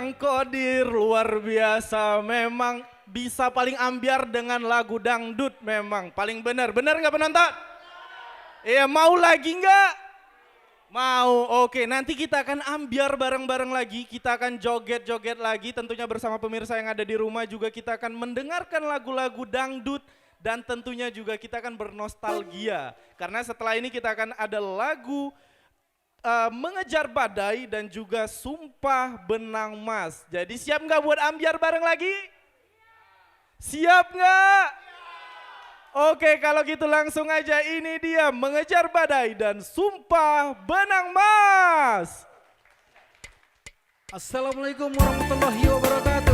Bang Kodir luar biasa, memang bisa paling ambiar dengan lagu dangdut memang paling benar. Benar nggak penonton? Iya, mau lagi nggak? Mau, oke. Nanti kita akan ambiar bareng-bareng lagi, kita akan joget-joget lagi. Tentunya bersama pemirsa yang ada di rumah juga kita akan mendengarkan lagu-lagu dangdut. Dan tentunya juga kita akan bernostalgia. Karena setelah ini kita akan ada lagu Mengejar Badai dan juga Sumpah Benang Mas. Jadi siap nggak buat ambiar bareng lagi? Siap nggak? Oke, kalau gitu langsung aja, ini dia Mengejar Badai dan Sumpah Benang Mas. Assalamualaikum warahmatullahi wabarakatuh.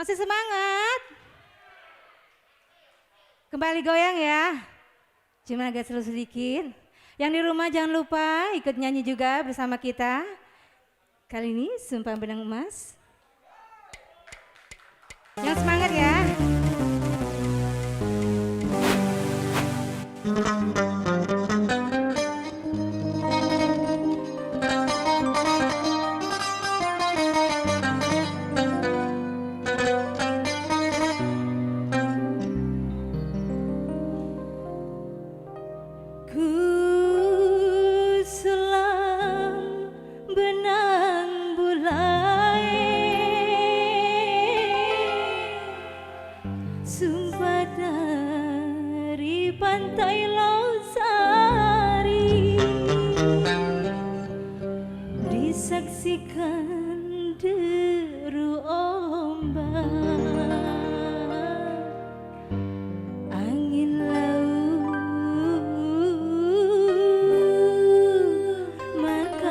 Masih semangat? Kembali goyang ya. Cuma agak slow sedikit. Yang di rumah jangan lupa ikut nyanyi juga bersama kita. Kali ini Sumpah Benang Emas. Yang semangat ya. Ku sulam benang bulai, sumpah dari pantai Losari, disaksikan deru ombak, angin laut Makassar.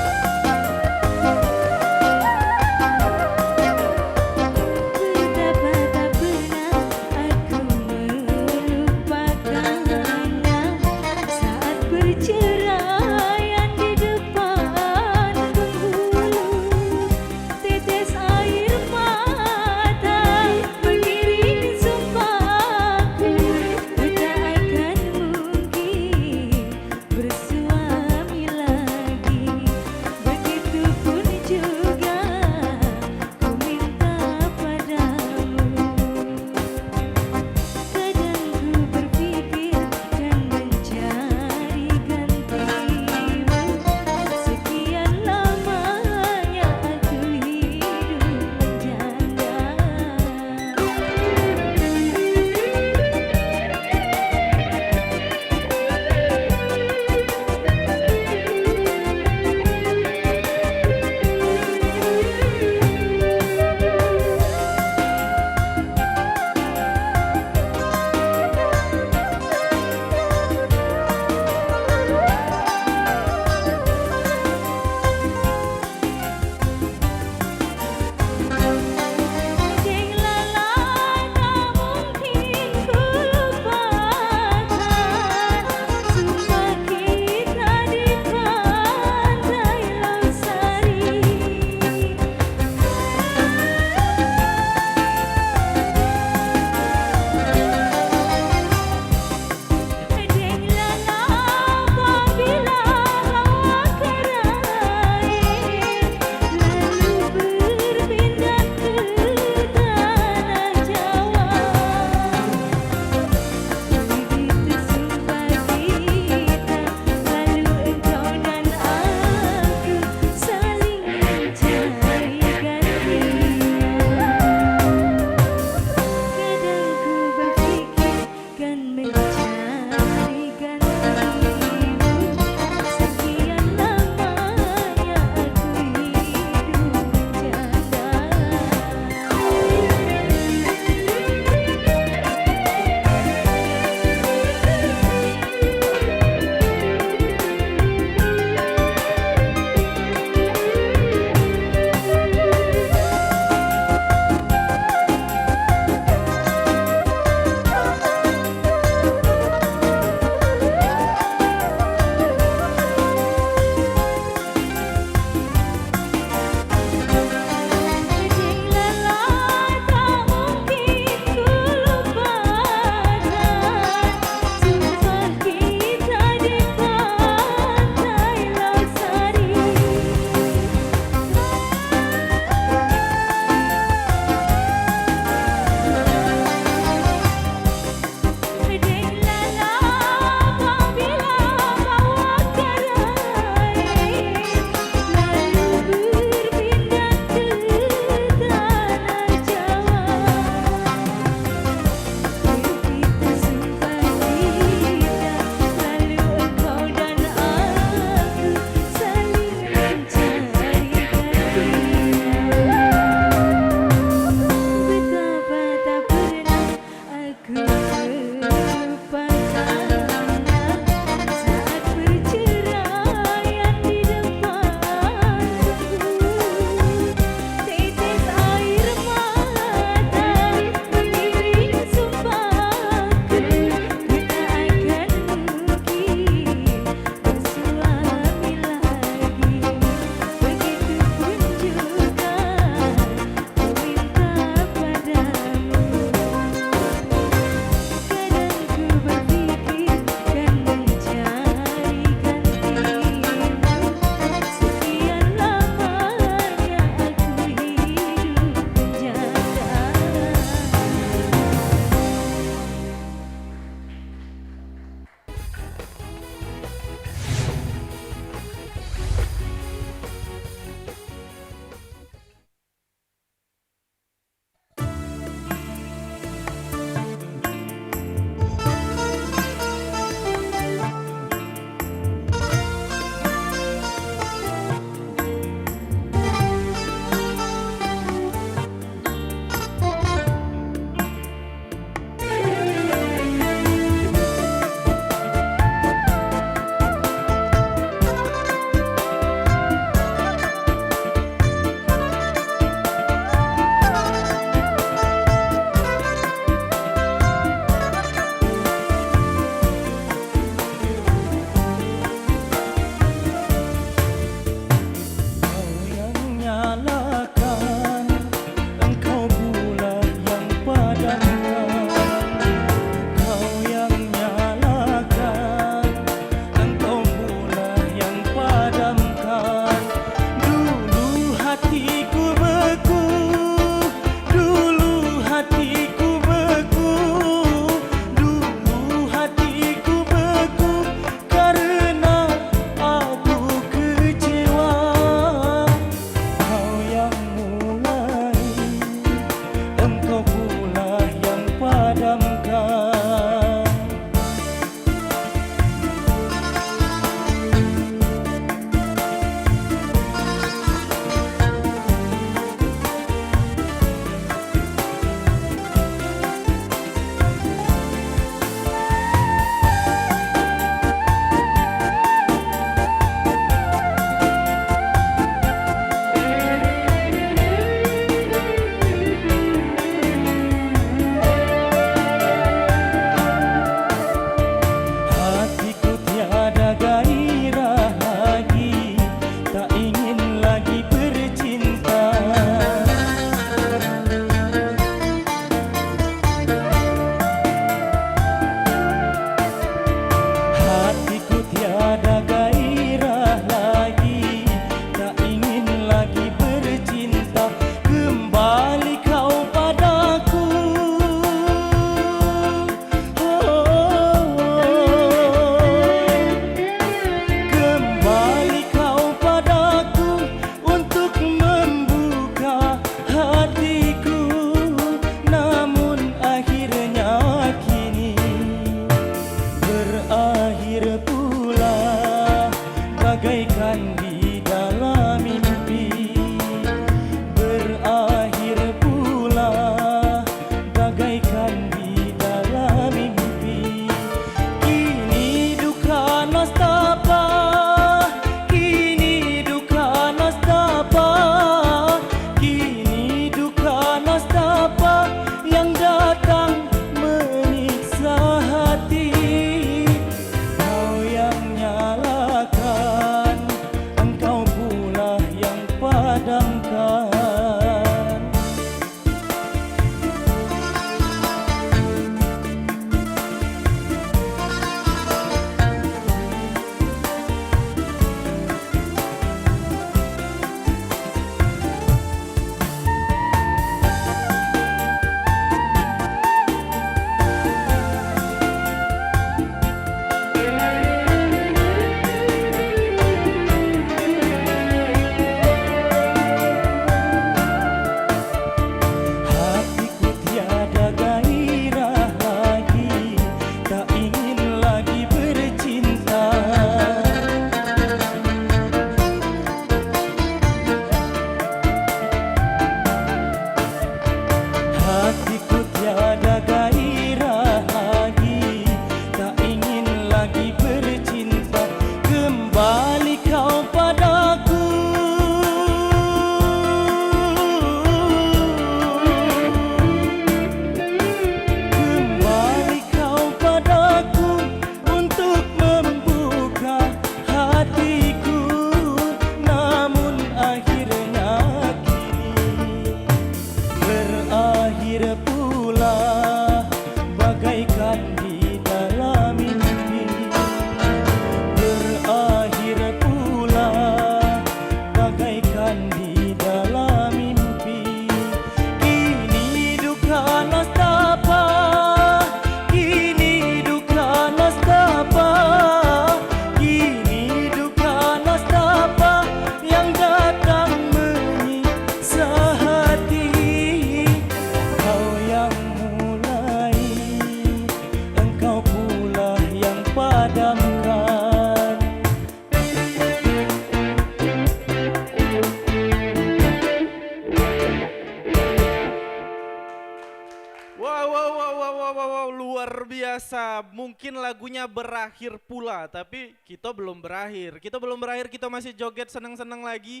luar biasa. Mungkin lagunya berakhir pula, tapi kita belum berakhir. Kita masih joget seneng-seneng lagi.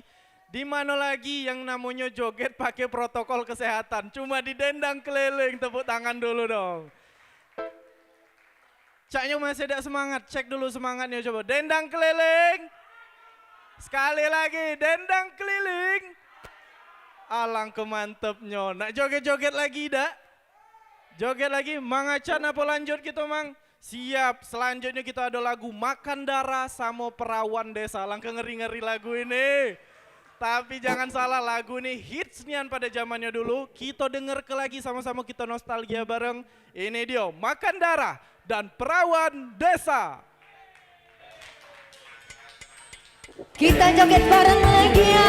Di mana lagi yang namanya joget pakai protokol kesehatan? Cuma didendang keliling, tepuk tangan dulu dong. Caknya masih ada semangat, cek dulu semangatnya coba. Dendang keliling. Sekali lagi, dendang keliling. Alangkah mantepnya. Nak joget-joget lagi dak? Joget lagi, Mang Acan apa lanjut kita Mang? Siap, selanjutnya kita ada lagu Makan Darah sama Perawan Desa. Langkah ngeri-ngeri lagu ini. Tapi jangan salah, lagu ini hits nian pada zamannya dulu. Kita denger ke lagi sama-sama kita nostalgia bareng. Ini dia, Makan Darah dan Perawan Desa. Kita joget bareng lagi ya.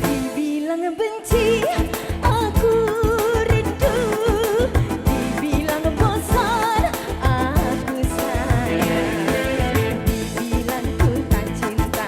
Dibilang benci, aku rindu. Dibilang bosan, aku sayang. Dibilang ku tak cinta.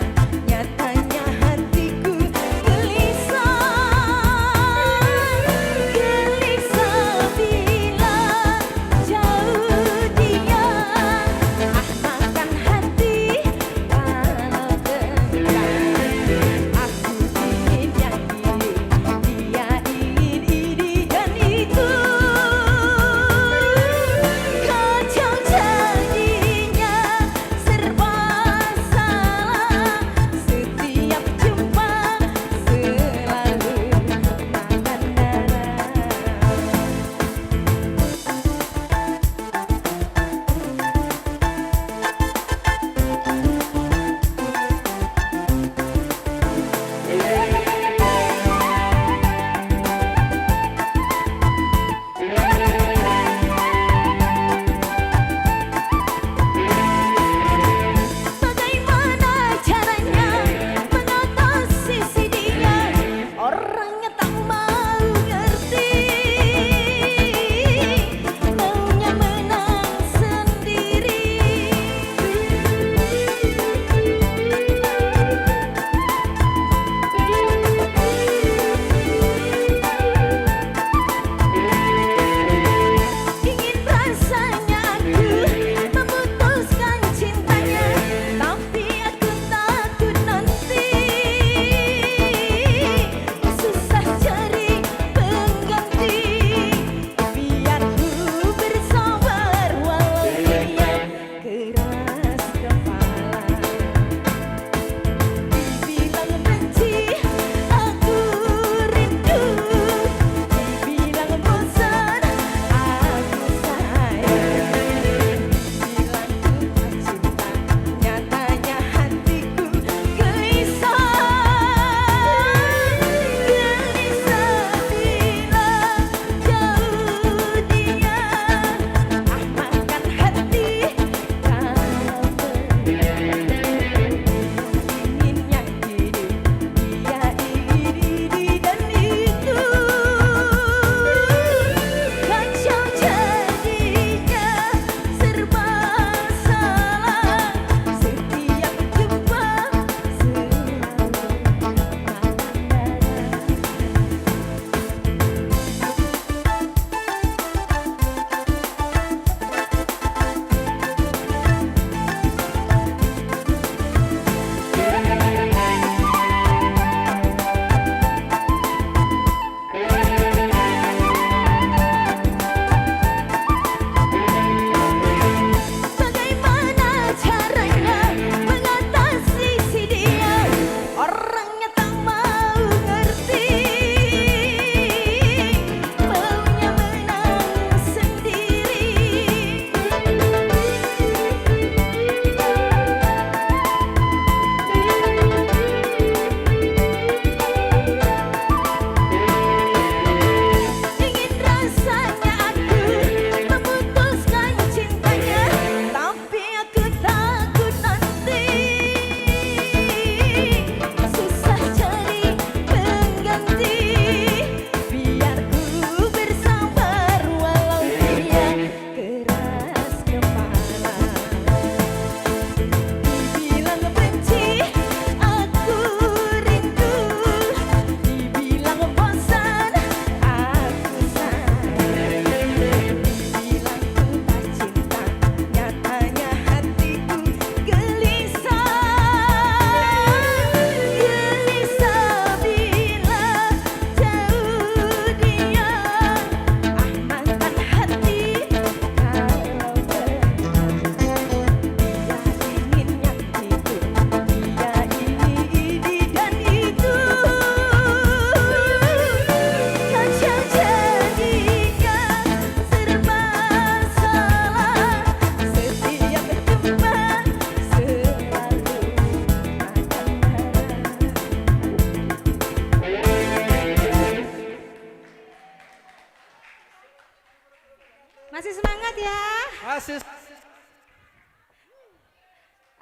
Masih semangat ya, Masih.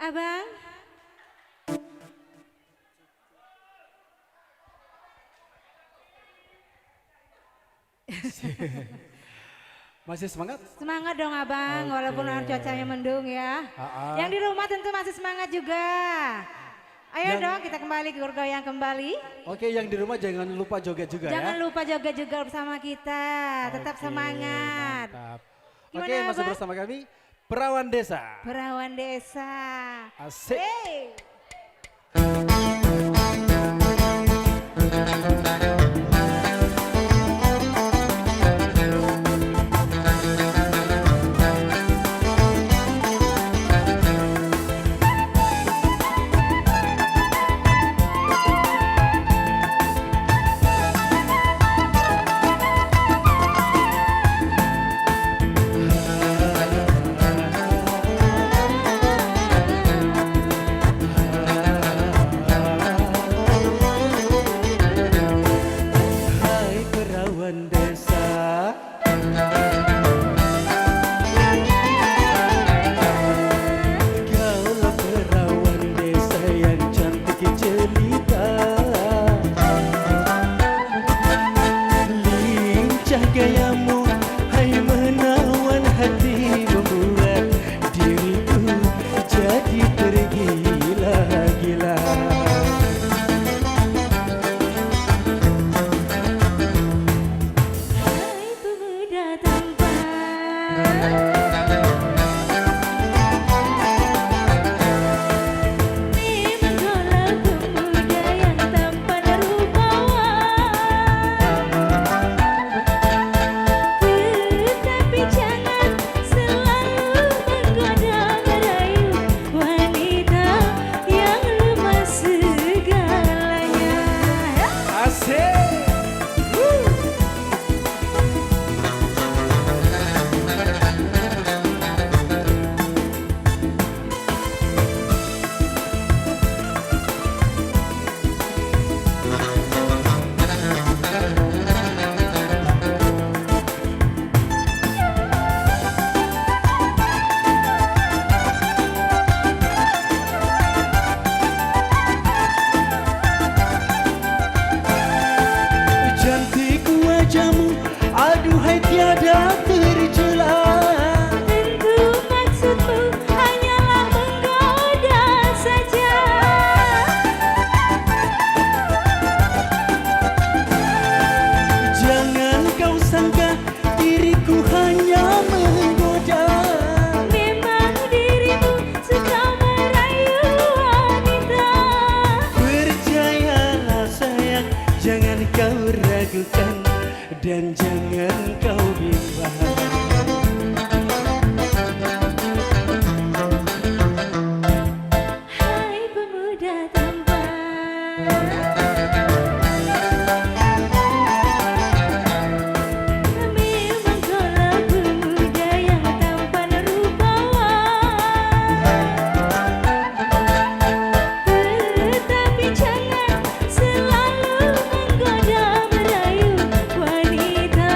Abang. Masih semangat? Semangat dong abang, Oke. walaupun cuacanya mendung ya. Yang di rumah tentu masih semangat juga. Ayo dong kita kembali ke goyang kembali. Oke, yang di rumah jangan lupa joget juga Jangan ya. lupa joget juga bersama kita, tetap Oke, semangat. Mantap. Gimana, Oke, masih Abang? bersama kami Perawan Desa. Perawan Desa. Asik. Hey. Hai perawan desa, kaulah perawan desa yang cantik jelita, lincah gayamu, hai menawan hati membuat diriku jadi tergila-gila. Hai pemuda tampan. Memang kaulah pemuda yang tampan rupawan. Tetapi jangan selalu menggoda merayu wanita yang lemah segalanya. Asik. Cantik wajahmu, aduhai tiada tercela. Tentu maksudmu hanyalah menggoda saja. Jangan kau sangka diriku hanya menggoda. Memang dirimu suka merayu wanita. Percayalah sayang, jangan kau ragukan dan jangan kau bimbang. Hai pemuda tampan. Memang kaulah pemuda yang tampan rupawan. Tetapi jangan selalu menggoda merayu wanita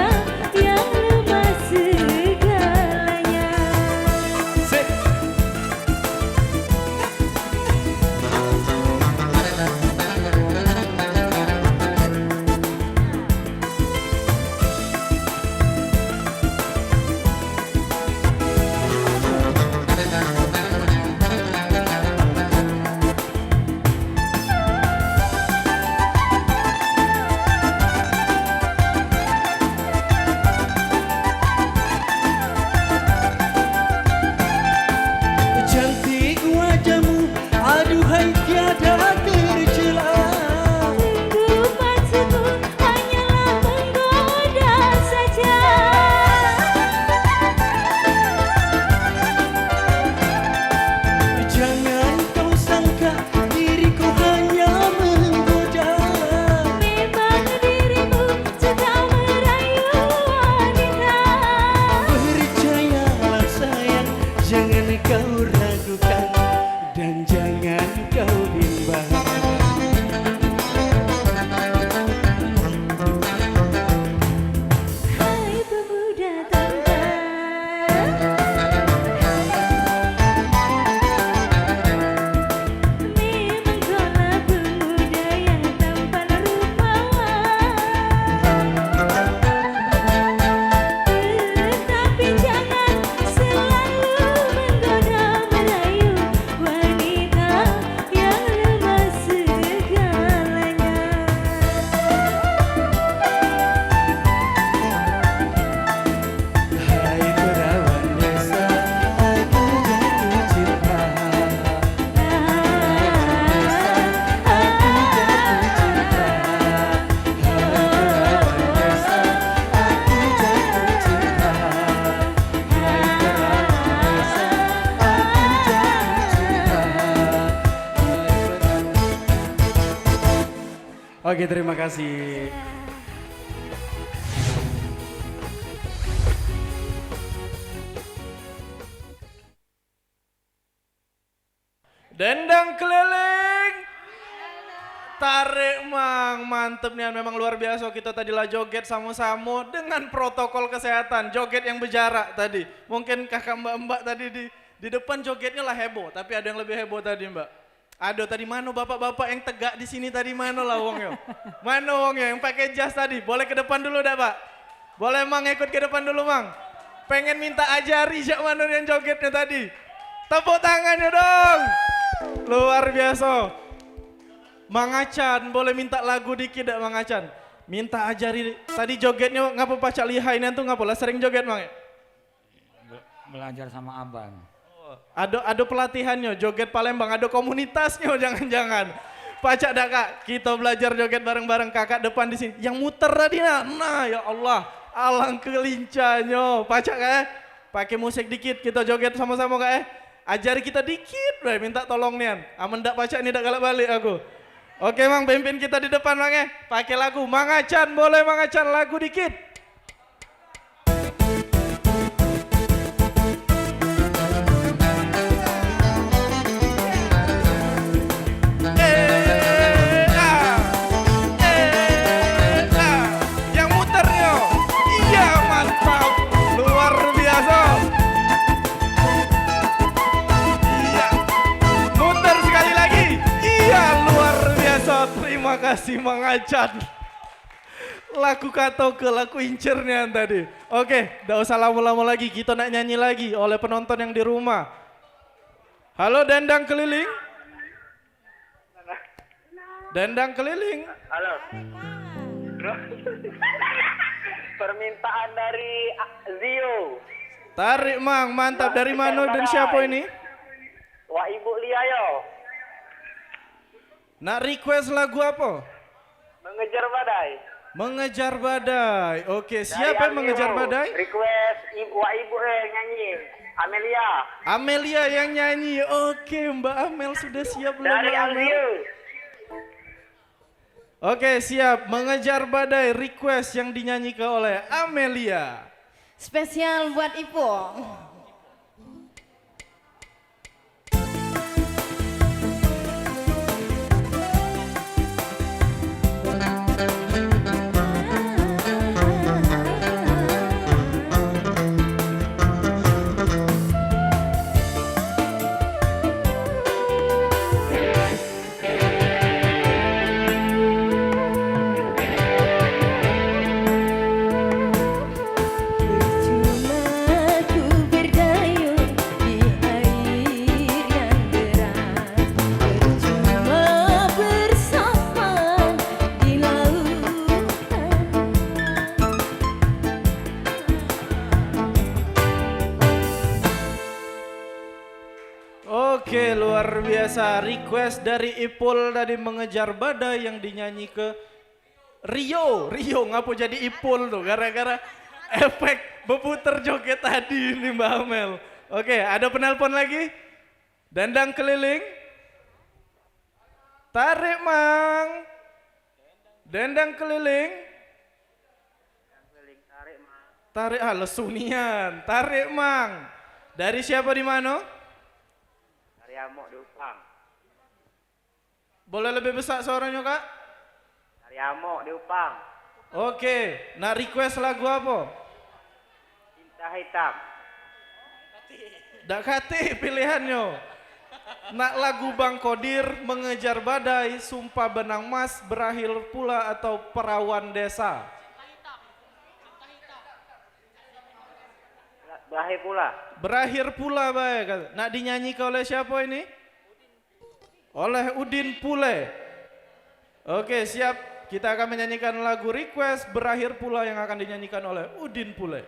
Oke, terima kasih. Dendang keliling. Tarik mang, mantep nih, memang luar biasa. Kita tadilah joget sama-sama dengan protokol kesehatan, joget yang berjarak tadi. Mungkin kakak mbak-mbak tadi di depan jogetnya lah heboh, tapi ada yang lebih heboh tadi mbak. Ada tadi mana bapak-bapak yang tegak di sini tadi mana lah wongnya? Mana wongnya yang pakai jas tadi? Boleh ke depan dulu dah pak? Boleh mang ikut ke depan dulu mang? Pengen minta ajari jak mana yang jogetnya tadi? Tepuk tangannya dong! Luar biasa. Mang Acan, boleh minta lagu dikit dak Mang Acan? Minta ajari, tadi jogetnya ngapa pacak lihai nanti ngapa lah sering joget Mang? Belajar sama abang. Ada pelatihannya, joget Palembang, ada komunitasnya jangan-jangan. Pacak dak kak, kita belajar joget bareng-bareng kakak depan di sini. Yang muter tadi nah ya Allah, alang kelincanya. Pacak kak pakai musik dikit, kita joget sama-sama kak ajari kita dikit, minta tolong nian. Aman dak pacak nih dak galak balik aku. Oke Mang, pimpin kita di depan Mang pakai lagu Mang Acan, boleh Mang Acan lagu dikit. Yang muternya, iya mantap, luar biasa. Iya, muter sekali lagi, iya luar biasa. Terima kasih Mang Acan. Laku kato ke laku incernya tadi. Oke, gak usah lama-lama lagi, kita nak nyanyi lagi oleh penonton yang di rumah. Halo Dendang Keliling. Dendang Keliling. Halo. Permintaan dari Zio. Tarik Mang, mantap. Dari mana dan siapa ini? Wah Ibu Liayo. Nak request lagu apa? Mengejar badai. Mengejar badai. Oke, Dari siapa yang mengejar Alvio. badai? Request Wah Ibu nyanyi. Amelia. Amelia yang nyanyi. Oke, Mbak Amel sudah siap belum? Dari Mbak Amel? Alvio. Oke, siap. Mengejar badai request yang dinyanyikan oleh Amelia. Spesial buat Ipo. Oke, luar biasa. Request dari Ipul tadi mengejar badai yang dinyanyi ke Rio. Rio ngapa jadi Ipul tuh? Gara-gara efek berputar joget tadi ini Mbak Amel. Oke, ada penelpon lagi? Dendang keliling. Tarik Mang. Dendang keliling. Tarik lesu nian. Tarik Mang. Dari siapa di mana? Dari Amok di Upang. Boleh lebih besar suaranya kak? Dari Amok di Upang. Oke, nak request lagu apa? Cinta Hitam. Dak kati pilihannya. Nak lagu Bang Kodir, Mengejar Badai, Sumpah Benang Mas, Berakhir Pula atau Perawan Desa? Berakhir pula. Berakhir pula baik. Nak dinyanyikan oleh siapa ini? Oleh Udin Pule. Oke, siap. Kita akan menyanyikan lagu request Berakhir Pula yang akan dinyanyikan oleh Udin Pule.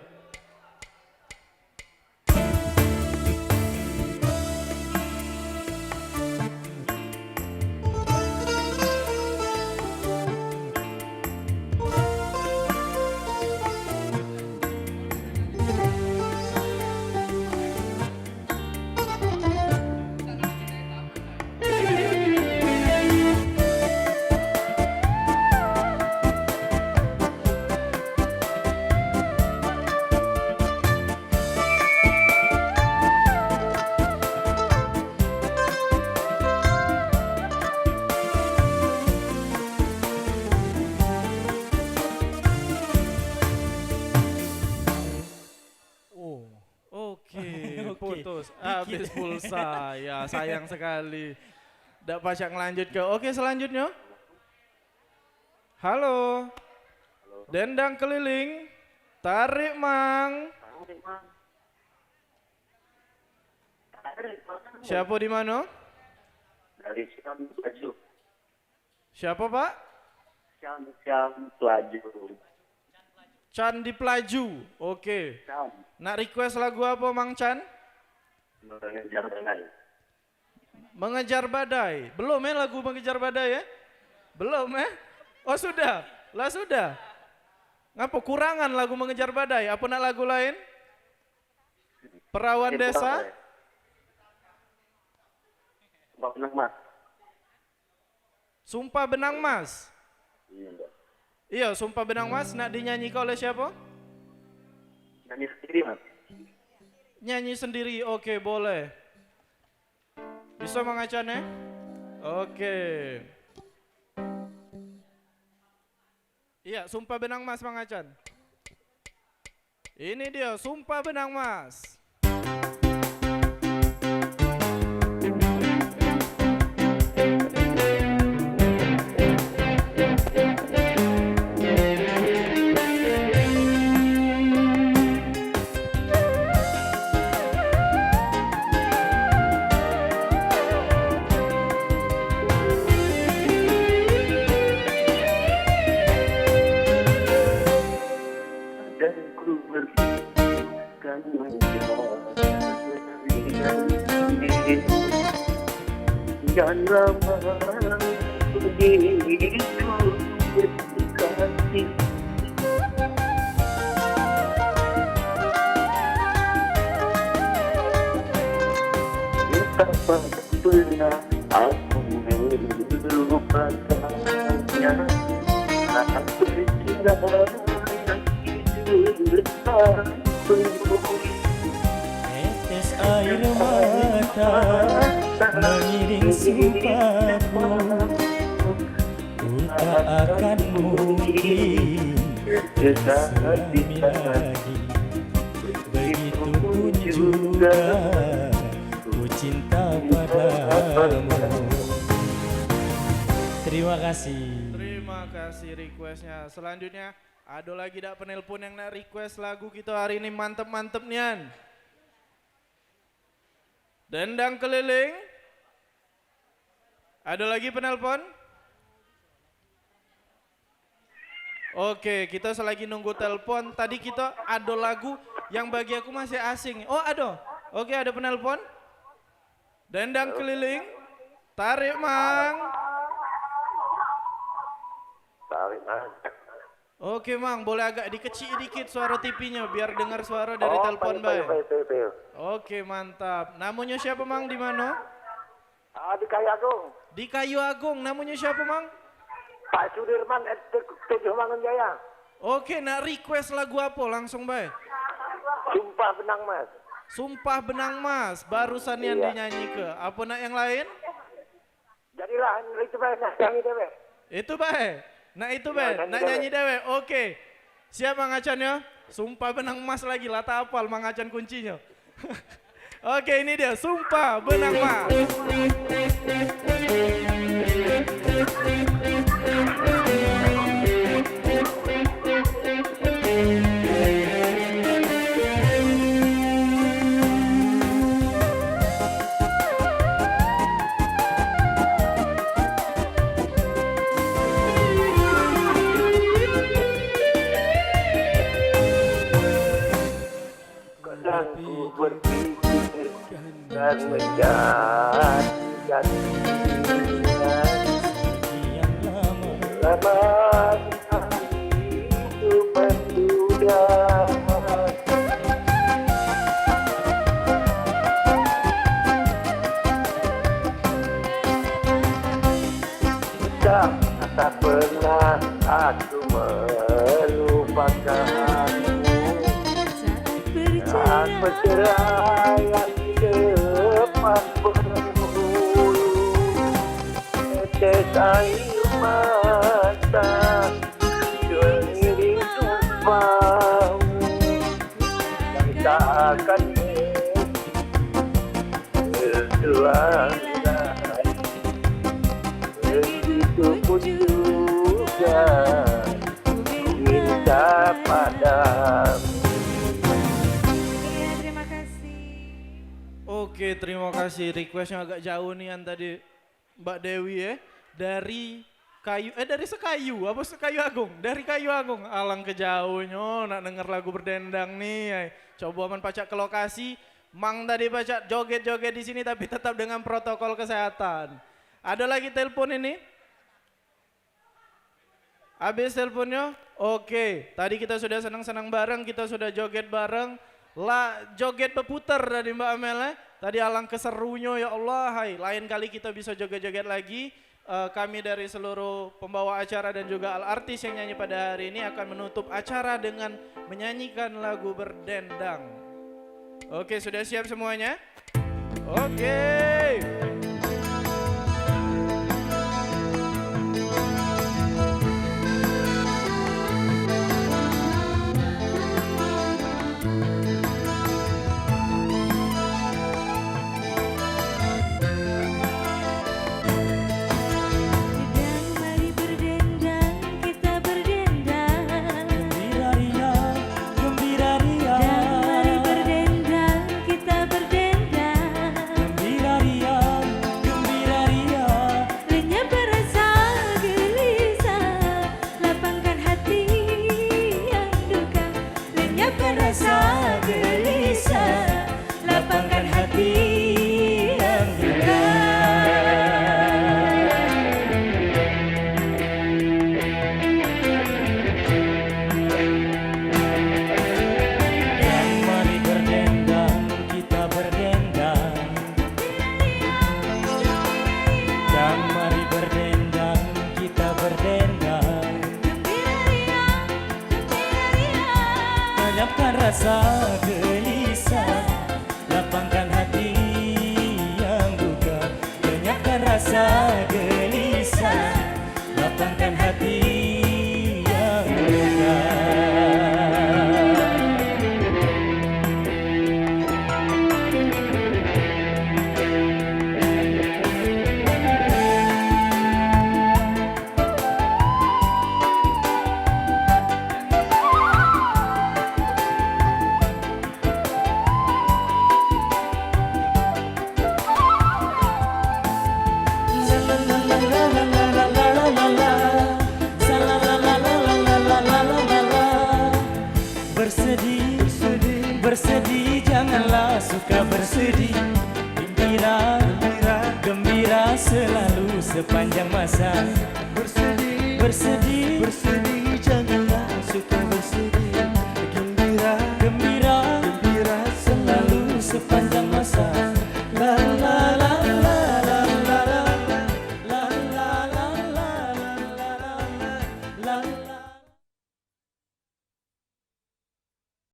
putus. Habis pulsa. Ya sayang sekali. Nggak pacak ngelanjut ke. Oke selanjutnya. Halo. Dendang keliling. Tarik mang. Siapa di mana? Dari Siam Pelaju. Siapa Pak? Siam Pelaju. Chan di Pelaju. Oke. Siam. Nak request lagu apa Mang Chan? Mengejar badai. Mengejar badai. Belum lagu mengejar badai ya? Belum Oh sudah. Lah sudah. Ngapa kurangan lagu mengejar badai? Apa nak lagu lain? Perawan desa? Sumpah Benang Mas. Sumpah Benang Mas. Iya, Mbak. Iya, Sumpah Benang Mas nak dinyanyikan oleh siapa? Nyanyi sendiri, Mas. Nyanyi sendiri, oke boleh. Bisa mengacannya? Oke. Iya, Sumpah Benang Mas mengacan. Ini dia, Sumpah Benang Mas. Dan ku berpikirkan jangan lama diriku berkasih. Betapa pernah aku melupakannya. Aku bercinta Tetes air mata mengiring sumpahku, ku tak akan mungkin selami lagi. Begitupun juga ku cinta padamu. Terima kasih. Terima kasih requestnya. Selanjutnya ada lagi dak penelpon yang nak request lagu kita hari ini mantep-mantep nian. Dendang keliling. Ada lagi penelpon? Oke, kita selagi nunggu telepon. Tadi kita ada lagu yang bagi aku masih asing. Oh ada. Oke ada penelpon. Dendang keliling. Tarik mang. Tarik Mas. Oke mang, boleh agak dikecil dikit suara TV-nya biar dengar suara dari telepon baik. Oke mantap. Namanya siapa mang di mana? Di Kayu Agung. Di Kayu Agung. Namanya siapa mang? Pak Sudirman Tujuh Mangunjaya. Oke, nak request lagu apa langsung baik? Sumpah Benang Mas. Sumpah Benang Mas. Barusan yang dinyanyi ke. Apa nak yang lain? Jadilah itu baik nyanyi deh. Itu baik. Nah itu baik. Nak nyanyi dewe. Oke. Siap Mang Acan ya? Sumpah Benang Mas lagi. Lata apal Mang Acan kuncinya. Oke ini dia. Sumpah Benang Mas. Aku berpikir dan menjadikan Yang lama lama itu menduda. Tak pernah aku melupakanmu. Saat perceraian di depan penghulu, tetes air mata seiring sumpahmu yang tak akan pulang begitu pun juga minta padamu. Iya, terima kasih. Oke, terima kasih. Requestnya agak jauh nih yang tadi Mbak Dewi ya. Dari dari Sekayu, apa Sekayu Agung? Dari Kayu Agung, alang ke jauhnya, nak denger lagu berdendang nih. Ay. Coba man pacak ke lokasi, Mang tadi pacak joget-joget di sini tapi tetap dengan protokol kesehatan. Ada lagi telepon ini? Habis teleponnya? Oke, tadi kita sudah senang-senang bareng, kita sudah joget bareng. Lah joget berputar dari Mbak Amel. Tadi alang keserunya ya Allah. Hai, lain kali kita bisa joget-joget lagi. Kami dari seluruh pembawa acara dan juga artis yang nyanyi pada hari ini akan menutup acara dengan menyanyikan lagu berdendang. Oke, sudah siap semuanya? Oke. Rasa gelisah, lapangkan hati yang duka. Lenyapkan rasa gelisah, lapangkan hati yang duka. Bersedih, janganlah suka bersedih. Gembira selalu sepanjang masa. Bersedih,